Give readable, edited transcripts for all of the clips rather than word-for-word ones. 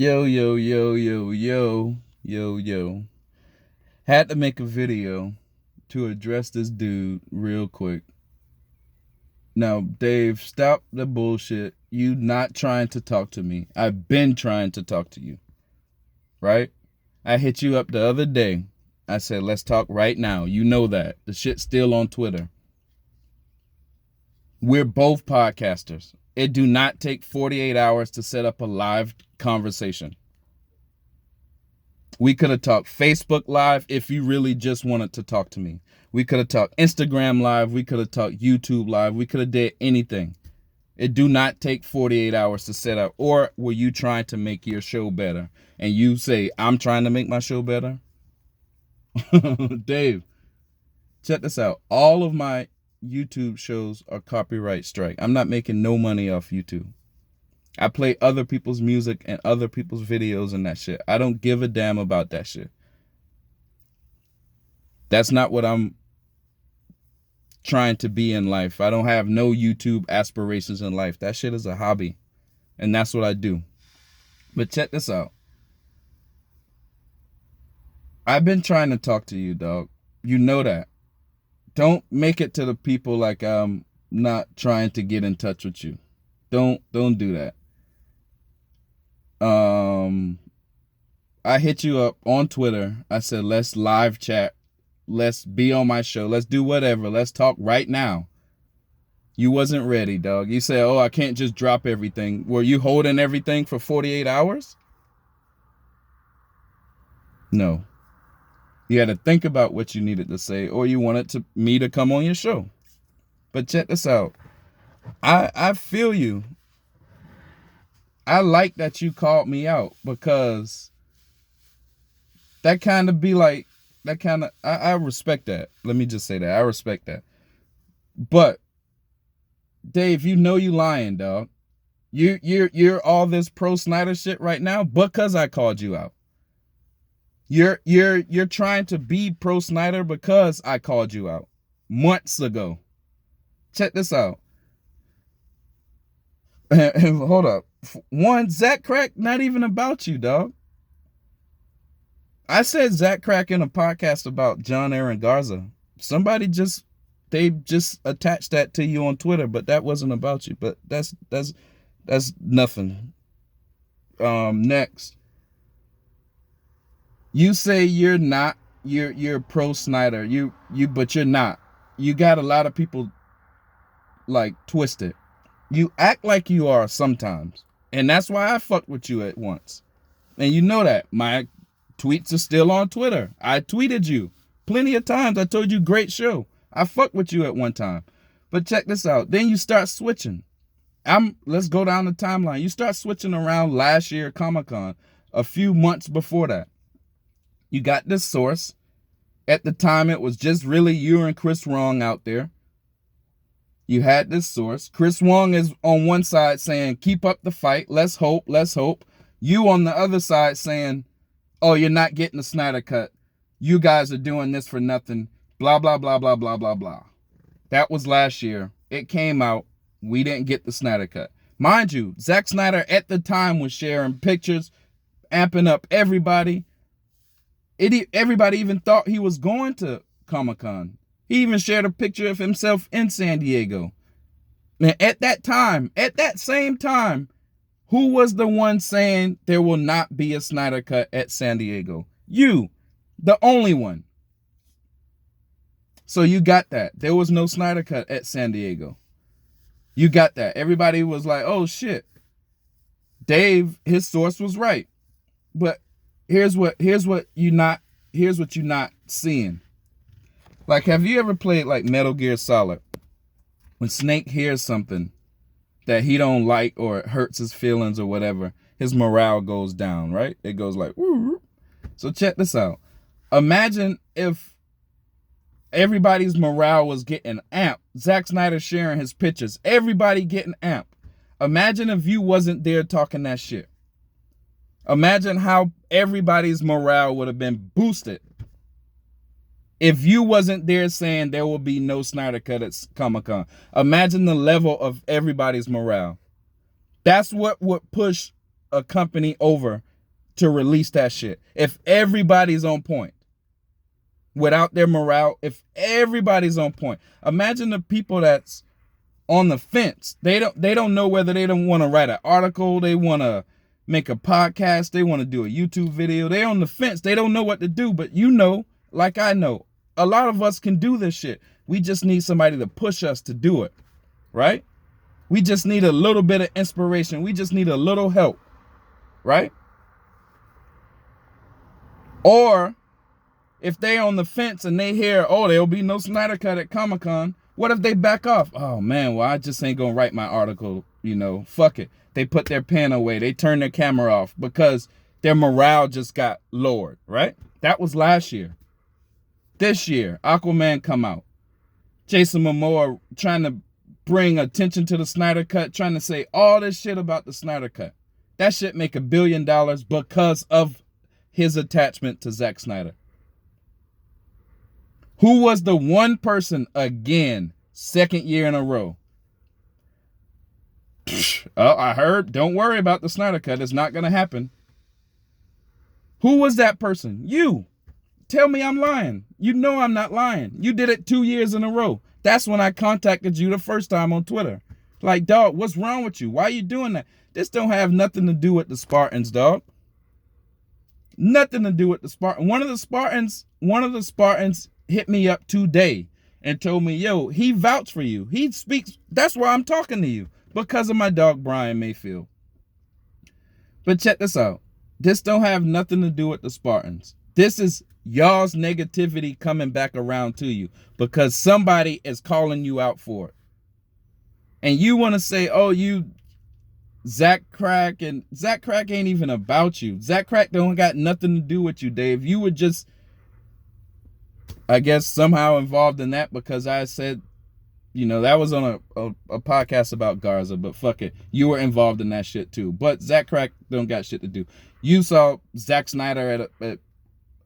Yo, yo, yo, yo, yo, yo, yo. Had to make a video to address this dude real quick. Now, Dave, stop the bullshit. You not trying to talk to me. I've been trying to talk to you, right? I hit you up the other day. I said, let's talk right now. You know that. The shit's still on Twitter. We're both podcasters. It do not take 48 hours to set up a live conversation. We could have talked Facebook Live if you really just wanted to talk to me. We could have talked Instagram Live. We could have talked YouTube Live. We could have did anything. It do not take 48 hours to set up. Or were you trying to make your show better? And you say, I'm trying to make my show better? Dave, check this out. All of my YouTube shows are copyright strike. I'm not making no money off YouTube. I play other people's music and other people's videos and that shit. I don't give a damn about that shit. That's not what I'm trying to be in life. I don't have no YouTube aspirations in life. That shit is a hobby. And that's what I do. But check this out. I've been trying to talk to you, dog. You know that. Don't make it to the people like I'm not trying to get in touch with you. Don't do that. I hit you up on Twitter. I said, let's live chat. Let's be on my show. Let's do whatever. Let's talk right now. You wasn't ready, dog. You said, oh, I can't just drop everything. Were you holding everything for 48 hours? No. You had to think about what you needed to say, or you wanted me to come on your show. But check this out. I feel you. I like that you called me out because that kind of be like, I respect that. Let me just say that. I respect that. But Dave, you know you lying, dog. You're all this pro Snyder shit right now because I called you out. You're trying to be pro Snyder because I called you out months ago. Check this out. Hold up. One, Zach Crack, not even about you, dog. I said Zach Crack in a podcast about John Aaron Garza. They just attached that to you on Twitter, but that wasn't about you. But that's nothing. Next. You say you're not, you're pro Snyder. But you're not. You got a lot of people like twisted. You act like you are sometimes. And that's why I fucked with you at once. And you know that. My tweets are still on Twitter. I tweeted you plenty of times. I told you great show. I fucked with you at one time. But check this out. Then you start switching. Let's go down the timeline. You start switching around last year Comic-Con, a few months before that. You got this source. At the time, it was just really you and Chris Wrong out there. You had this source. Chris Wong is on one side saying, keep up the fight. Let's hope. Let's hope. You on the other side saying, oh, you're not getting the Snyder cut. You guys are doing this for nothing. Blah, blah, blah, blah, blah, blah, blah. That was last year. It came out. We didn't get the Snyder cut. Mind you, Zack Snyder at the time was sharing pictures, amping up everybody. Everybody even thought he was going to Comic-Con. He even shared a picture of himself in San Diego. And at that same time, who was the one saying there will not be a Snyder cut at San Diego? You, the only one. So you got that. There was no Snyder cut at San Diego. You got that. Everybody was like, oh shit. Dave, his source was right. But here's what you're not seeing. Like, have you ever played like Metal Gear Solid? When Snake hears something that he don't like or it hurts his feelings or whatever, his morale goes down, right? It goes like, woo. So check this out. Imagine if everybody's morale was getting amped. Zack Snyder sharing his pictures. Everybody getting amped. Imagine if you wasn't there talking that shit. Imagine how everybody's morale would have been boosted if you wasn't there saying there will be no Snyder cut at Comic-Con. Imagine the level of everybody's morale. That's what would push a company over to release that shit. If everybody's on point without their morale, if everybody's on point, imagine the people that's on the fence. They don't know whether they don't want to write an article, they want to make a podcast, they want to do a YouTube video. They're on the fence. They don't know what to do, but you know, like I know, a lot of us can do this shit. We just need somebody to push us to do it, right? We just need a little bit of inspiration. We just need a little help, right? Or if they on the fence and they hear, oh, there'll be no Snyder Cut at Comic-Con, what if they back off? Oh, man, well, I just ain't going to write my article, you know, fuck it. They put their pen away. They turn their camera off because their morale just got lowered, right? That was last year. This year, Aquaman come out. Jason Momoa trying to bring attention to the Snyder Cut, trying to say all this shit about the Snyder Cut. That shit make $1 billion because of his attachment to Zack Snyder. Who was the one person, again, second year in a row? Oh, I heard, don't worry about the Snyder Cut. It's not going to happen. Who was that person? You. Tell me I'm lying. You know I'm not lying. You did it 2 years in a row. That's when I contacted you the first time on Twitter. Like, dog, what's wrong with you? Why are you doing that? This don't have nothing to do with the Spartans, dog. Nothing to do with the Spartans. One of the Spartans hit me up today and told me, yo, he vouched for you. He speaks. That's why I'm talking to you, because of my dog, Brian Mayfield. But check this out. This don't have nothing to do with the Spartans. This is y'all's negativity coming back around to you because somebody is calling you out for it. And you want to say, oh, you Zach Crack, and Zach Crack ain't even about you. Zach Crack don't got nothing to do with you, Dave. You were just, I guess, somehow involved in that because I said, you know, that was on a podcast about Garza, but fuck it. You were involved in that shit too. But Zach Crack don't got shit to do. You saw Zack Snyder at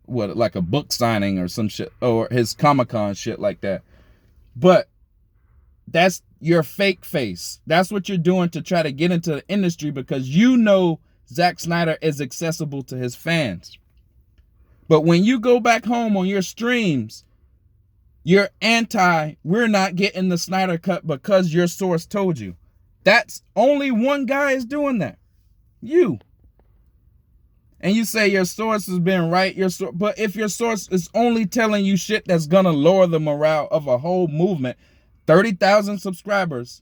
what, like a book signing or some shit, or his Comic-Con shit like that. But that's your fake face. That's what you're doing to try to get into the industry because you know Zack Snyder is accessible to his fans. But when you go back home on your streams, you're we're not getting the Snyder Cut because your source told you. That's only one guy is doing that. You. And you say your source has been right, but if your source is only telling you shit that's gonna lower the morale of a whole movement, 30,000 subscribers.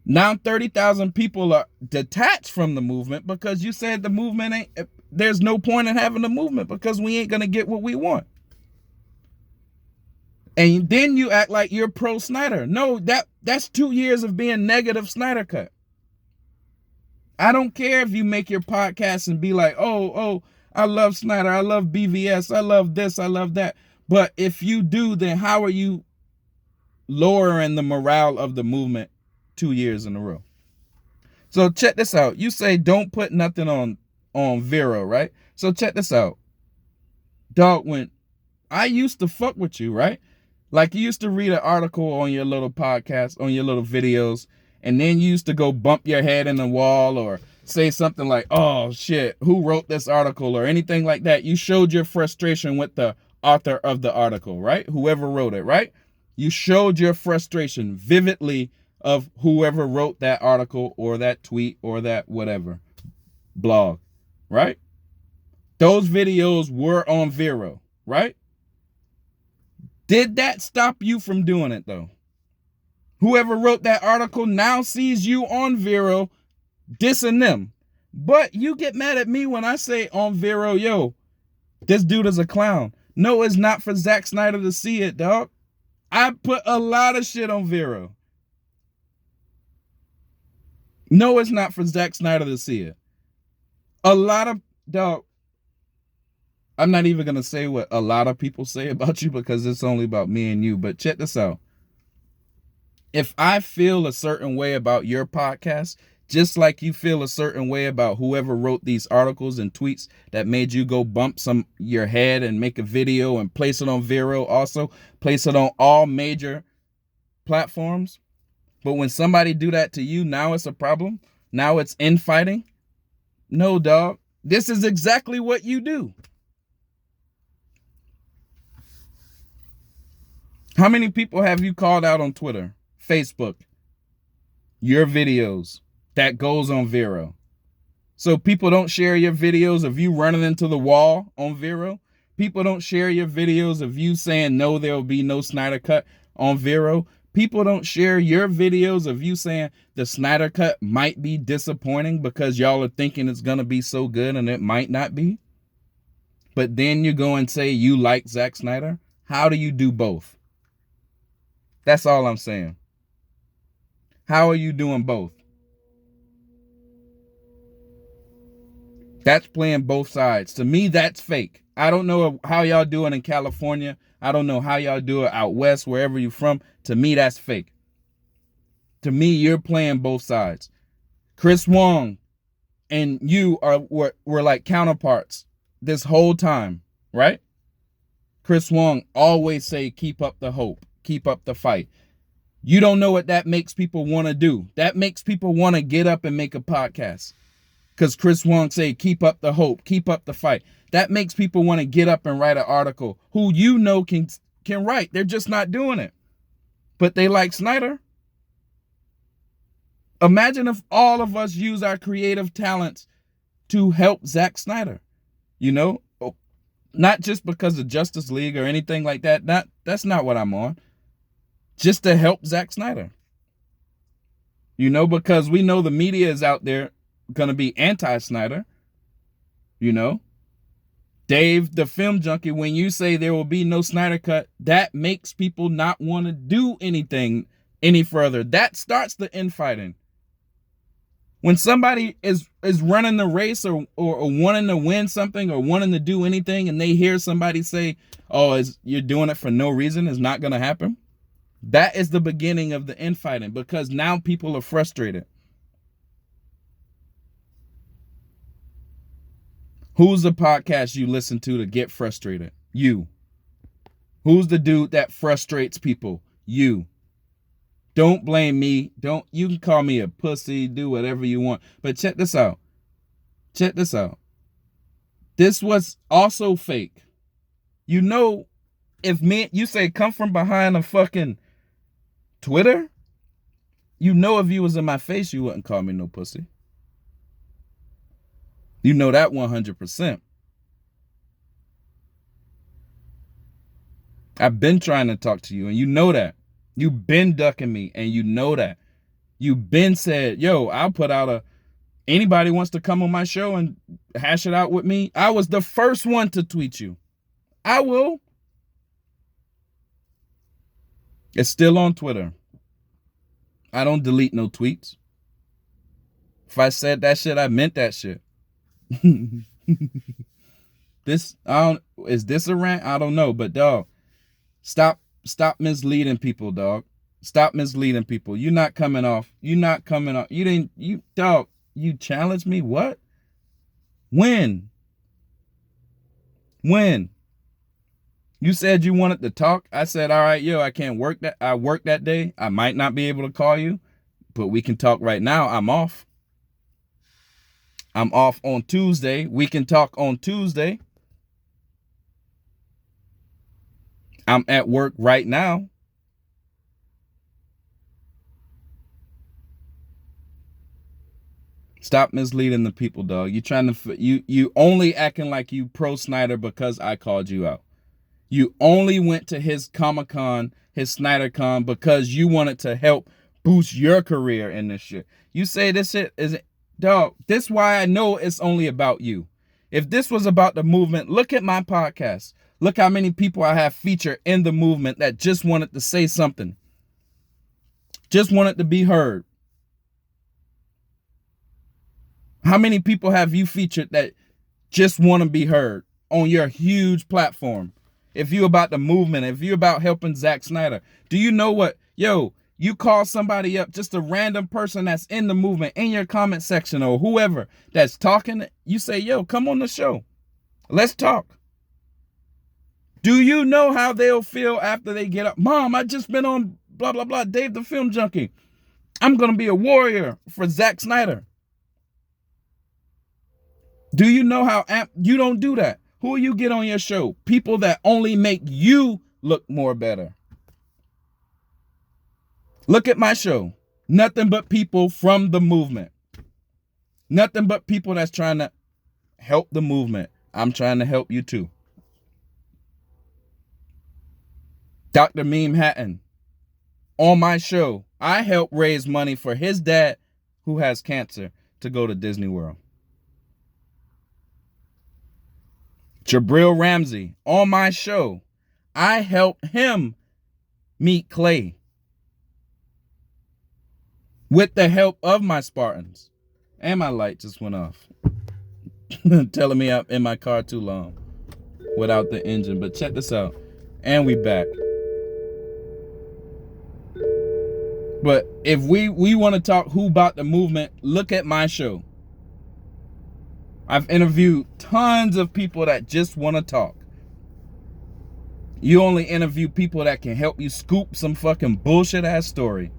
Now 30,000 people are detached from the movement because you said the movement there's no point in having the movement because we ain't gonna get what we want. And then you act like you're pro Snyder. No, that's 2 years of being negative Snyder Cut. I don't care if you make your podcast and be like, oh, I love Snyder, I love BVS, I love this, I love that. But if you do, then how are you lowering the morale of the movement 2 years in a row? So check this out. You say don't put nothing on Vero, right? So check this out. Dog, when I used to fuck with you, right? Like you used to read an article on your little podcast, on your little videos, and then you used to go bump your head in the wall or say something like, oh shit, who wrote this article or anything like that. You showed your frustration with the author of the article, right? Whoever wrote it, right? You showed your frustration vividly of whoever wrote that article or that tweet or that whatever blog, right? Those videos were on Vero, right? Did that stop you from doing it though? Whoever wrote that article now sees you on Vero dissing them. But you get mad at me when I say on Vero, yo, this dude is a clown. No, it's not for Zack Snyder to see it, dog. I put a lot of shit on Vero. No, it's not for Zack Snyder to see it. A lot of, dog, I'm not even going to say what a lot of people say about you because it's only about me and you. But check this out. If I feel a certain way about your podcast, just like you feel a certain way about whoever wrote these articles and tweets that made you go bump your head and make a video and place it on Vero, also place it on all major platforms. But when somebody do that to you, now it's a problem. Now it's infighting? No, dog. This is exactly what you do. How many people have you called out on Twitter, Facebook, your videos that goes on Vero? So people don't share your videos of you running into the wall on Vero. People don't share your videos of you saying no, there will be no Snyder Cut on Vero. People don't share your videos of you saying the Snyder Cut might be disappointing because y'all are thinking it's going to be so good and it might not be. But then you go and say you like Zack Snyder. How do you do both? That's all I'm saying. How are you doing both? That's playing both sides. To me, that's fake. I don't know how y'all do it in California. I don't know how y'all do it out west, wherever you're from. To me, that's fake. To me, you're playing both sides. Chris Wong and you were like counterparts this whole time, right? Chris Wong always say, keep up the hope, keep up the fight. You don't know what that makes people want to do. That makes people want to get up and make a podcast. Because Chris Wong say, keep up the hope, keep up the fight. That makes people want to get up and write an article who you know can write. They're just not doing it. But they like Snyder. Imagine if all of us use our creative talents to help Zack Snyder. You know, not just because of Justice League or anything like that. That's not what I'm on. Just to help Zack Snyder. You know, because we know the media is out there going to be anti-Snyder. You know, Dave, the film junkie, when you say there will be no Snyder Cut, that makes people not want to do anything any further. That starts the infighting. When somebody is running the race or wanting to win something or wanting to do anything and they hear somebody say, oh, you're doing it for no reason, it's not going to happen. That is the beginning of the infighting because now people are frustrated. Who's the podcast you listen to get frustrated? You. Who's the dude that frustrates people? You. Don't blame me. You can call me a pussy, do whatever you want. But check this out. Check this out. This was also fake. You know, if you say come from behind a fucking Twitter, you know if you was in my face, you wouldn't call me no pussy. You know that 100%. I've been trying to talk to you, and you know that. You've been ducking me, and you know that. You've been said, yo, I'll put out anybody wants to come on my show and hash it out with me. I was the first one to tweet you. I will. It's still on Twitter. I don't delete no tweets. If I said that shit, I meant that shit. Is this a rant? I don't know, but dog, stop misleading people, dog. Stop misleading people. You're not coming off. You challenged me. What? When? You said you wanted to talk. I said, all right, yo, I can't work that. I work that day. I might not be able to call you, but we can talk right now. I'm off. I'm off on Tuesday. We can talk on Tuesday. I'm at work right now. Stop misleading the people, dog. You only acting like you pro Snyder because I called you out. You only went to his Comic-Con, his SnyderCon, because you wanted to help boost your career in this shit. You say this shit is, dog, this is why I know it's only about you. If this was about the movement, look at my podcast. Look how many people I have featured in the movement that just wanted to say something. Just wanted to be heard. How many people have you featured that just want to be heard on your huge platform? If you about the movement, if you about helping Zack Snyder, do you know what? Yo, you call somebody up, just a random person that's in the movement, in your comment section or whoever that's talking, you say, yo, come on the show. Let's talk. Do you know how they'll feel after they get up? Mom, I just been on blah, blah, blah, Dave the Film Junkie. I'm going to be a warrior for Zack Snyder. Do you know how you don't do that? Who you get on your show? People that only make you look more better. Look at my show. Nothing but people from the movement. Nothing but people that's trying to help the movement. I'm trying to help you too. Dr. Meme Hatton. On my show, I help raise money for his dad who has cancer to go to Disney World. Jabril Ramsey. On my show, I help him meet Clay with the help of my Spartans. And my light just went off. Telling me I'm in my car too long without the engine. But check this out. And we back. But if we want to talk who bought the movement, look at my show. I've interviewed tons of people that just want to talk. You only interview people that can help you scoop some fucking bullshit ass story.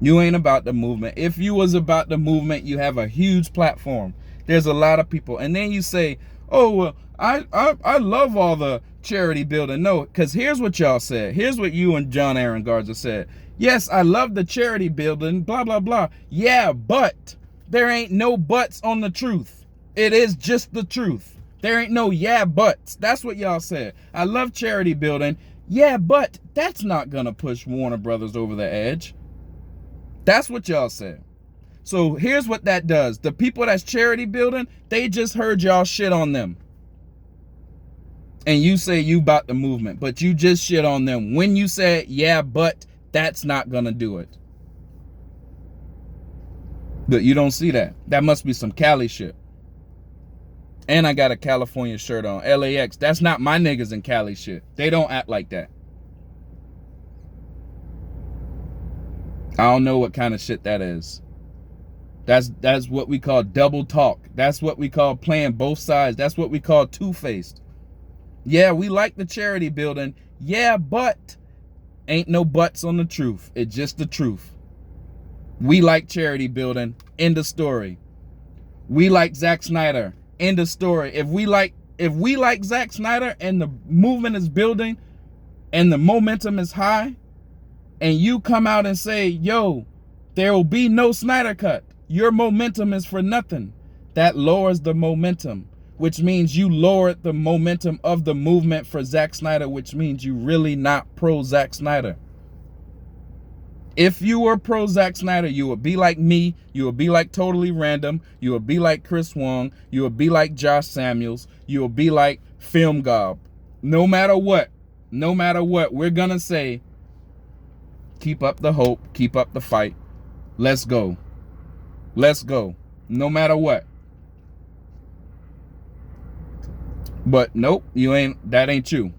You ain't about the movement. If you was about the movement, you have a huge platform. There's a lot of people. And then you say, oh, well, I love all the charity building. No, because here's what y'all said. Here's what you and John Aaron Garza said. Yes, I love the charity building, blah, blah, blah. Yeah, but there ain't no buts on the truth. It is just the truth. There ain't no yeah, buts. That's what y'all said. I love charity building. Yeah, but that's not going to push Warner Brothers over the edge. That's what y'all said. So here's what that does. The people that's charity building, they just heard y'all shit on them. And you say you about the movement, but you just shit on them. When you said, yeah, but that's not going to do it. But you don't see that. That must be some Cali shit. And I got a California shirt on. LAX. That's not my niggas in Cali shit. They don't act like that. I don't know what kind of shit that is. That's what we call double talk. That's what we call playing both sides. That's what we call two-faced. Yeah, we like the charity building. Yeah, but ain't no buts on the truth. It's just the truth. We like charity building. End of story. We like Zack Snyder. End of story. If we like Zack Snyder and the movement is building and the momentum is high, and you come out and say, yo, there will be no Snyder cut. Your momentum is for nothing. That lowers the momentum, which means you lowered the momentum of the movement for Zack Snyder, which means you really not pro Zack Snyder. If you were pro Zack Snyder, you would be like me. You would be like Totally Random. You would be like Chris Wong. You would be like Josh Samuels. You would be like Film Gob. No matter what, we're going to say, keep up the hope, keep up the fight. Let's go. Let's go. No matter what. But nope, that ain't you.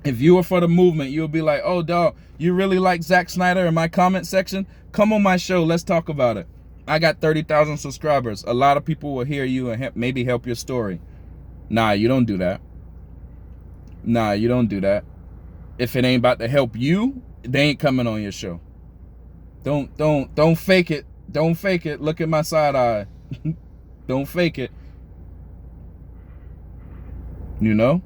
If you were for the movement, you'll be like, oh, dog, you really like Zack Snyder in my comment section? Come on my show. Let's talk about it. I got 30,000 subscribers. A lot of people will hear you and maybe help your story. Nah, you don't do that. Nah, you don't do that. If it ain't about to help you, they ain't coming on your show. Don't fake it. Don't fake it. Look at my side eye. Don't fake it. You know?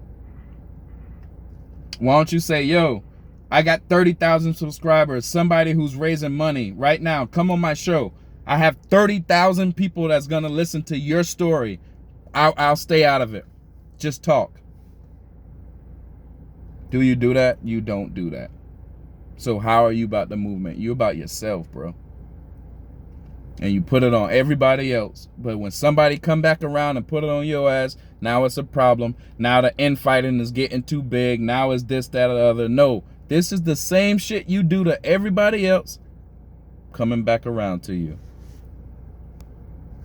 Why don't you say, yo, I got 30,000 subscribers. Somebody who's raising money right now, come on my show. I have 30,000 people that's going to listen to your story. I'll stay out of it. Just talk. Do you do that? You don't do that. So how are you about the movement? You about yourself, bro. And you put it on everybody else. But when somebody come back around and put it on your ass, now it's a problem. Now the infighting is getting too big. Now it's this, that, or the other. No, this is the same shit you do to everybody else coming back around to you.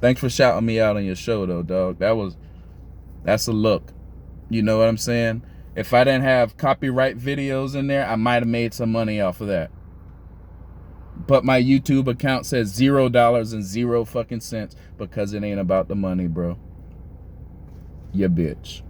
Thanks for shouting me out on your show, though, dog. That's a look. You know what I'm saying? If I didn't have copyright videos in there, I might have made some money off of that. But my YouTube account says $0 and 0 fucking cents because it ain't about the money, bro. You bitch.